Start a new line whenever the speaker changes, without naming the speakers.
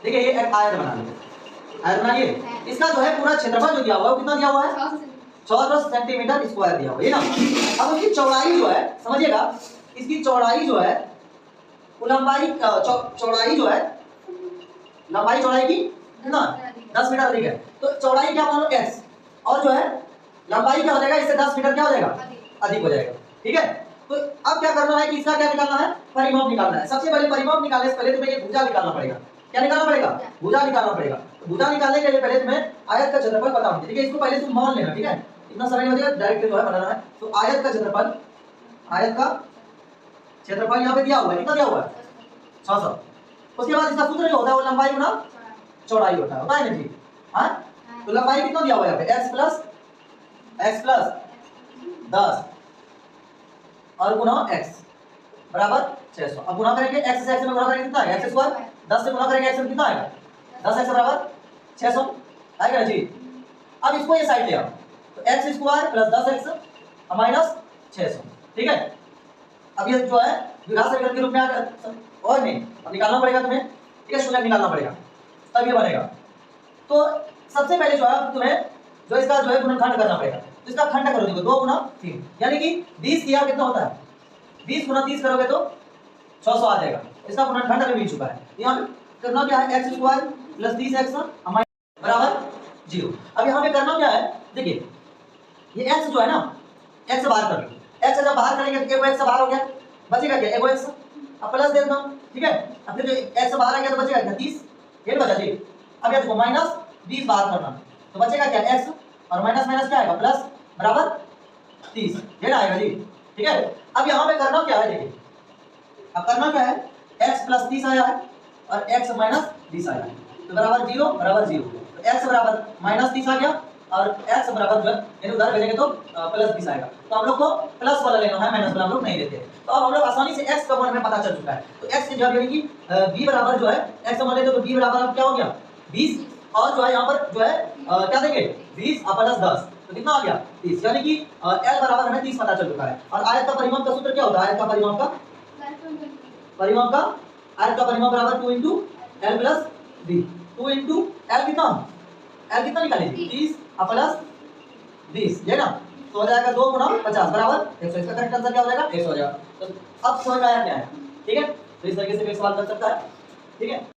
देखिए ये एक आयत बना लीजिए, आयत बनाइए। इसका जो है पूरा क्षेत्रफल जो दिया हुआ है वो कितना दिया हुआ है? 14 सेंटीमीटर स्क्वायर दिया हुआ है ना। अब उसकी चौड़ाई जो है, समझिएगा, इसकी चौड़ाई जो है वो लंबाई चौड़ाई जो है, लंबाई चौड़ाई की कितना 10 मीटर अधिक है। तो चौड़ाई क्या मान लो x, और जो है लंबाई क्या हो जाएगा, इससे 10 मीटर क्या हो जाएगा, अधिक हो जाएगा। ठीक है, तो अब क्या करना है कि इसका क्या निकालना है, परिमाप निकालना है। सबसे पहले परिमाप निकालने से पहले तुम्हें ये भुजा निकालना पड़ेगा। क्या निकालना पड़ेगा? भुजा निकालना पड़ेगा। तो भुजा निकालने के लिए पहले तुम्हें आयत का क्षेत्रफल पता होना चाहिए। ठीक है, इसको पहले तुम मान लेना। ठीक है, इतना समय नहीं बचेगा, डायरेक्ट जो है बनाना है। तो आयत का क्षेत्रफल, आयत का क्षेत्रफल यहाँ पे दिया हुआ है, कितना दिया हुआ है? 600। उसके बाद इसका सूत्र जो होता है वो लंबाई गुना चौड़ाई होता है ना जी। हाँ, तो लंबाई कितना दिया हुआ है यहाँ पे, x प्लस 10 और गुना x बराबर 600। अब गुना करेंगे x से x में गुना करेंगे कितना आएगा, x स्क्वायर। 10 से गुना करेंगे x में कितना आएगा, 10x बराबर 600 आएगा जी। अब इसको ये साइड ले आओ, तो x square plus 10x minus 600। ठीक है, अब ये जो है विभाज्य समीकरण के रूप में आ गया और नहीं, अब निकालना पड़ेगा तुम्हें। ठीक है, शून्य निकालना पड़ेगा तब ये बनेगा। तो सबसे पहले जो है तुम्हें जो इसका जो है गुणनखंड करना पड़ेगा। तो इसका खंड करो, देखो 2 गुना 3 यानी कि 20 किया कितना होता है, 20 गुना 30 करोगे तो 600 आ जाएगा। इसका गुणनखंड अभी मिल चुका है। यहाँ पे करना क्या है, x स्क्वायर प्लस 30x बराबर 0। अब यहाँ पे करना क्या है, देखिए ये x जो है ना, x से बाहर कर लो। x से जब बाहर करेंगे तो x से बाहर हो गया, बचेगा क्या, x। अब प्लस दे देना। ठीक है, अब फिर जो x से बाहर आ गया तो बचेगा क्या, 30, ये बचा जी। अब ये देखो माइनस 20 बाहर करना तो बचेगा क्या, x, और माइनस माइनस क्या आएगा, प्लस बराबर 30, ये ना आएगा जी। ठीक है, अब यहाँ पे करना क्या है, देखिए अब करना क्या है, x प्लस 30 आया है और x माइनस 20 आया है, तो बराबर 0 बराबर 0। तो x बराबर माइनस 30 आ गया और x बराबर जो है यानी उधर भेजेंगे तो प्लस 20 आएगा। तो हम लोग को प्लस वाला लेना है, माइनस वाला हम लोग नहीं लेते। तो अब हम लोग आसानी से x का मान हमें पता चल चुका है। तो x की जगह यानी कि b बराबर जो है x मान लेते तो b बराबर अब क्या हो गया 20, और जो है यहाँ पर जो है क्या देंगे 20 प्लस 10, तो कितना आ गया 30, यानी कि l बराबर हमें 30 पता चल चुका है। और आयत का परिमाप का सूत्र क्या होता है, आयत का परिमाप का आयत का परिमाप बराबर 2 into l plus b। 2 into l कितना निकालेंगे, 30 प्लस 20, ये ना, तो हो जाएगा 2 गुना 50 बराबर 100। इसका करेक्ट आंसर क्या हो जाएगा, 100 हो जाएगा। तो अब समझ में आया क्या है। ठीक है, तो इस तरीके से भी सवाल कर सकता है। ठीक है।